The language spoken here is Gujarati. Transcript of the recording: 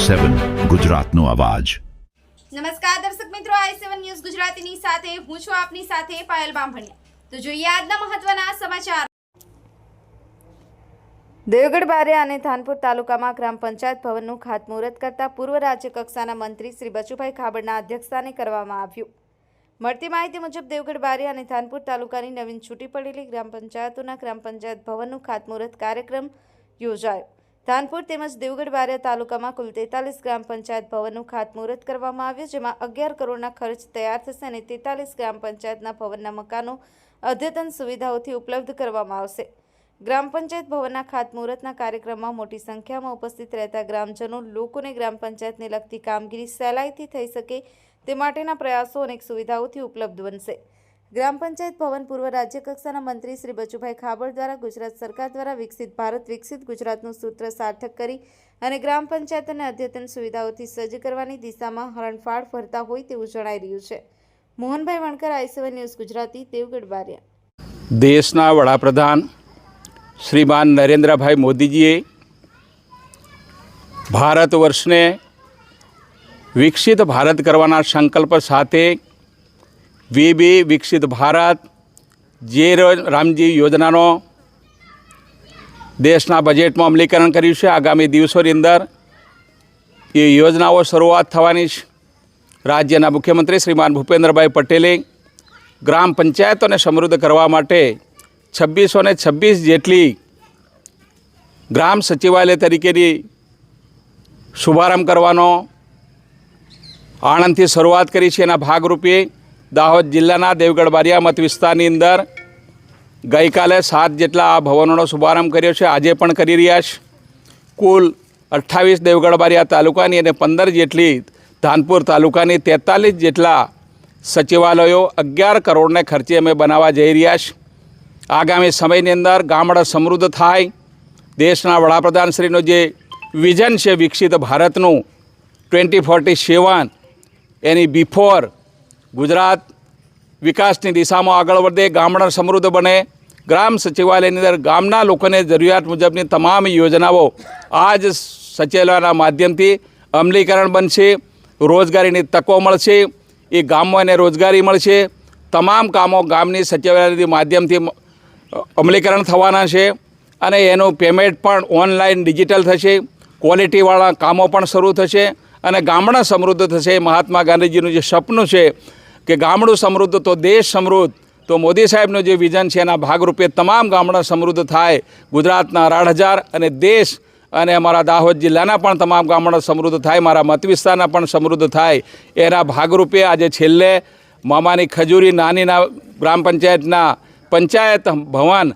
i7 ગુજરાતનો અવાજ। નમસ્કાર દર્શક મિત્રો, i7 ન્યૂઝ ગુજરાતીની સાથે હું છું આપની સાથે પાયલ બામભણિયા। તો જોઈએ આજના મહત્વના સમાચાર। દેવગઢ બારિયા અને થાનપુર તાલુકામાં ગ્રામ પંચાયત ભવનનું ખાતમુહૂર્ત કરતા પૂર્વ રાજ્ય કક્ષાના મંત્રી શ્રી બચુભાઈ ખાબડના અધ્યક્ષસ્થાને કરવામાં આવ્યું। મળતી માહિતી મુજબ દેવગઢ બારિયા અને થાનપુર તાલુકાની નવીન છૂટી પડેલી ગ્રામ પંચાયતોના ગ્રામ પંચાયત ભવનનું ખાતમુહૂર્ત કાર્યક્રમ યોજાયો। થાનપુર તેમજ દેવગઢ બારિયા તાલુકામાં કુલ 43 ગ્રામ પંચાયત ભવનનું ખાતમુહૂર્ત કરવામાં આવ્યું, જેમાં 11 કરોડના ખર્ચ તૈયાર થશે અને 43 ગ્રામ પંચાયતના ભવનના મકાનો અદ્યતન સુવિધાઓથી ઉપલબ્ધ કરવામાં આવશે। ગ્રામ પંચાયત ભવનના ખાતમુહૂર્તના કાર્યક્રમમાં મોટી સંખ્યામાં ઉપસ્થિત રહેતા ગ્રામજનો લોકોને ગ્રામ પંચાયતને લગતી કામગીરી સહેલાઈથી થઈ શકે તે માટેના પ્રયાસો અનેક સુવિધાઓથી ઉપલબ્ધ બનશે। ગ્રામ પંચાયત ભવન પૂર્વ રાજ્ય કક્ષાના મંત્રી શ્રી બચુભાઈ ખાબડ દ્વારા ગુજરાત સરકાર દ્વારા વિકસિત ભારત વિકસિત ગુજરાતનું સૂત્ર સાર્થક કરી અને ગ્રામ પંચાયતને અદ્યતન સુવિધાઓથી સજ્જ કરવાની દિશામાં હરણફાળ ભરતા હોય તેવું જણાઈ રહ્યું છે। Mohanbhai Vankar, i7 news Gujarati, Devgadh Baria. દેશના વડાપ્રધાન શ્રીમાન નરેન્દ્રભાઈ મોદીજીએ ભારત વર્ષને વિકસિત ભારત કરવાના સંકલ્પ સાથે વીબી વિકસિત ભારત જે રામજી યોજનાનો દેશના બજેટમાં અમલીકરણ કર્યું છે। આગામી દિવસોની અંદર એ યોજનાઓ શરૂઆત થવાની છે। રાજ્યના મુખ્યમંત્રી શ્રીમાન ભૂપેન્દ્રભાઈ પટેલે ગ્રામ પંચાયતોને સમૃદ્ધ કરવા માટે 2626 જેટલી ગ્રામ સચિવાલય તરીકેની શુભારંભ કરવાનો આણંદથી શરૂઆત કરી છે। એના ભાગરૂપે દાહોદ જિલ્લાના દેવગઢ બારિયા મત વિસ્તારની અંદર ગઈકાલે 7 જેટલા આ ભવનોનો શુભારંભ કર્યો છે, આજે પણ કરી રહ્યા છે। કુલ 28 દેવગઢ બારિયા તાલુકાની અને 15 જેટલી ધાનપુર તાલુકાની 43 જેટલા સચિવાલયો 11 કરોડને ખર્ચે અમે બનાવવા જઈ રહ્યા છીએ। આગામી સમયની અંદર ગામડા સમૃદ્ધ થાય, દેશના વડાપ્રધાનશ્રીનો જે વિઝન છે વિકસિત ભારતનું 2047 એની બિફોર ગુજરાત વિકાસની દિશામાં આગળ વધે, ગામડા સમૃદ્ધ બને, ગ્રામ સચિવાલયની અંદર ગામના લોકોને જરૂરિયાત મુજબની તમામ યોજનાઓ આ જ સચિવાલયના માધ્યમથી અમલીકરણ બનશે। રોજગારીની તકો મળશે, એ ગામમાં એને રોજગારી મળશે। તમામ કામો ગામની સચિવાલયના માધ્યમથી અમલીકરણ થવાના છે અને એનું પેમેન્ટ પણ ઓનલાઈન ડિજિટલ થશે। ક્વોલિટીવાળા કામો પણ શરૂ થશે અને ગામડા સમૃદ્ધ થશે। મહાત્મા ગાંધીજીનું જે સપનું છે કે ગામડું સમૃદ્ધ તો દેશ સમૃદ્ધ, તો મોદી સાહેબનું જે વિઝન છે એના ભાગરૂપે તમામ ગામડા સમૃદ્ધ થાય, ગુજરાતના 18,000 અને દેશ અને અમારા દાહોદ જિલ્લાના પણ તમામ ગામડા સમૃદ્ધ થાય, મારા મત વિસ્તારના પણ સમૃદ્ધ થાય, એના ભાગરૂપે આજે છેલ્લે મામાની ખજૂરી નાનીના ગ્રામ પંચાયતના પંચાયત ભવન